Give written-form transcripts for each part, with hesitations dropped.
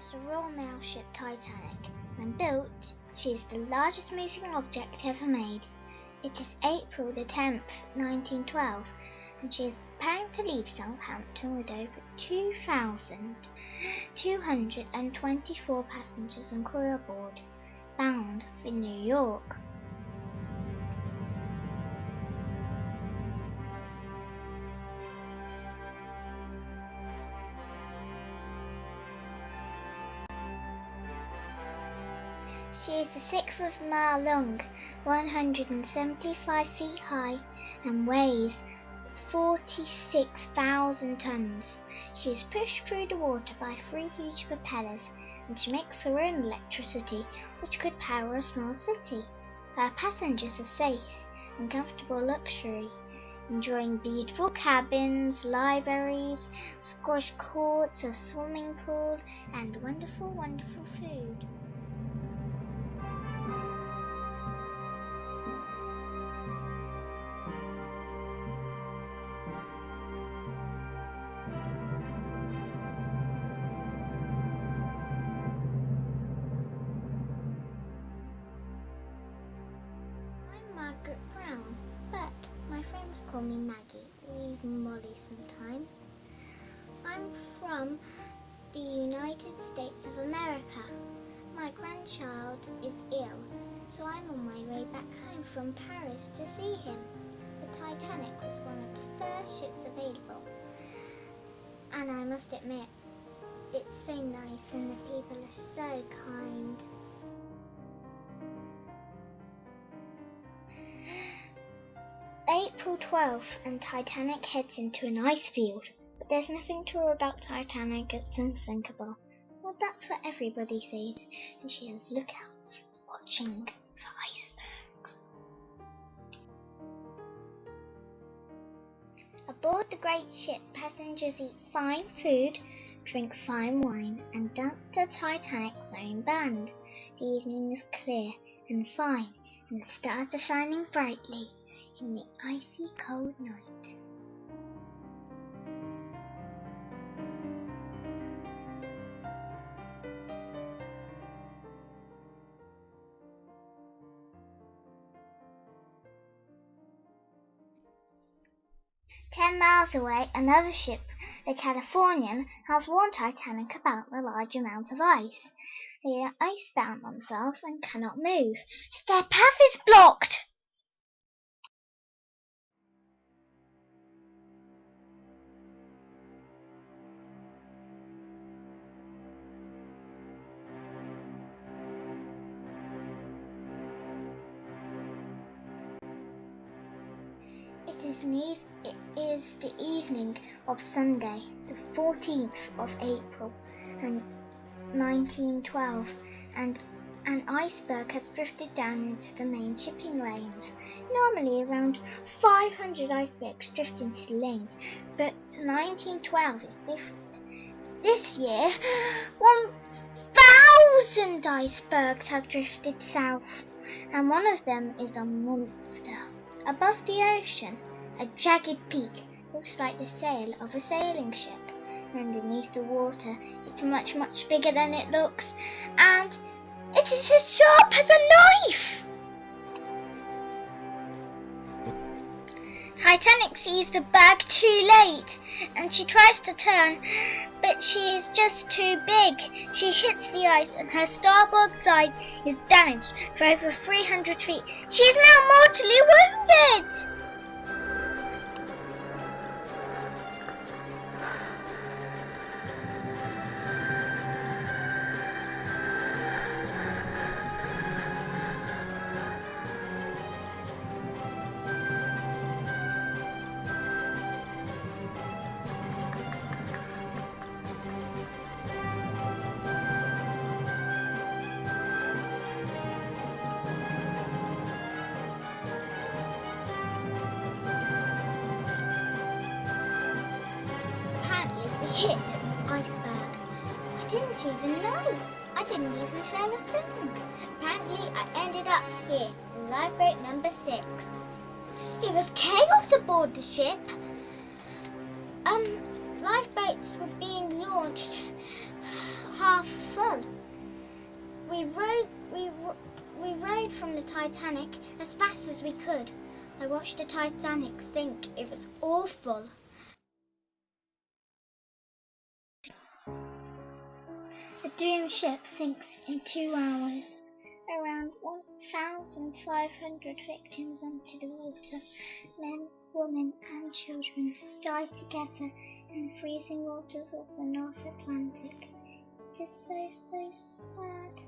was the Royal Mail ship Titanic. When built, she is the largest moving object ever made. It is April the 10th, 1912, and she is bound to leave Southampton with over 2,224 passengers and crew aboard, bound for New York. She is a sixth of a mile long, 175 feet high, and weighs 46,000 tons. She is pushed through the water by 3 huge propellers, and she makes her own electricity, which could power a small city. Her passengers are safe and comfortable luxury, enjoying beautiful cabins, libraries, squash courts, a swimming pool, and wonderful, wonderful food. Margaret Brown, but my friends call me Maggie, or even Molly sometimes. I'm from the United States of America. My grandchild is ill, so I'm on my way back home from Paris to see him. The Titanic was one of the first ships available, and I must admit, it's so nice and the people are so kind. April 12th, and Titanic heads into an ice field. But there's nothing to worry about Titanic, it's unsinkable. Well, that's what everybody says, and she has lookouts watching for icebergs. Aboard the great ship, passengers eat fine food, drink fine wine, and dance to Titanic's own band. The evening is clear and fine, and the stars are shining brightly in the icy cold night. "10 miles away, another ship, the Californian, has warned Titanic about the large amount of ice. They are icebound themselves and cannot move, as their path is blocked." It is the evening of Sunday, the 14th of April, 1912, and an iceberg has drifted down into the main shipping lanes. Normally around 500 icebergs drift into the lanes, but 1912 is different. This year, 1,000 icebergs have drifted south, and one of them is a monster. Above the ocean, a jagged peak looks like the sail of a sailing ship. Underneath the water, it's much, much bigger than it looks, and it is as sharp as a knife! Titanic sees the berg too late, and she tries to turn, but she is just too big. She hits the ice, and her starboard side is damaged for over 300 feet. She is now mortally wounded! Hit an iceberg. I didn't even know. I didn't even feel a thing. Apparently, I ended up here in lifeboat number 6. It was chaos aboard the ship. Lifeboats were being launched half half full. We rode from the Titanic as fast as we could. I watched the Titanic sink. It was awful. The doomed ship sinks in 2 hours. Around 1,500 victims into the water. Men, women and children died together in the freezing waters of the North Atlantic. It is so, so sad.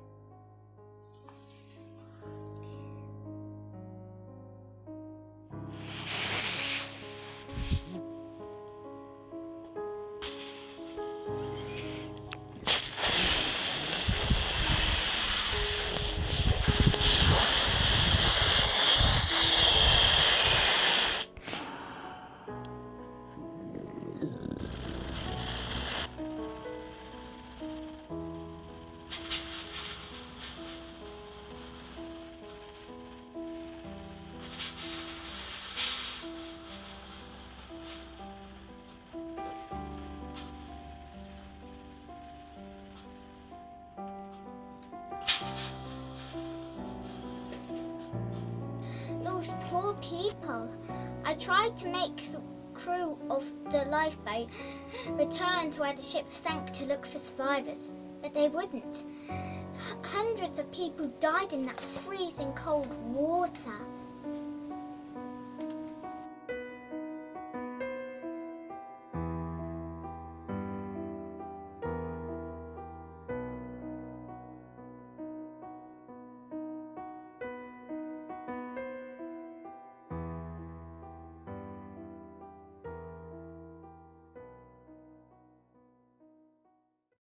Those poor people. I tried to make the crew of the lifeboat return to where the ship sank to look for survivors, but they wouldn't. Hundreds of people died in that freezing cold water.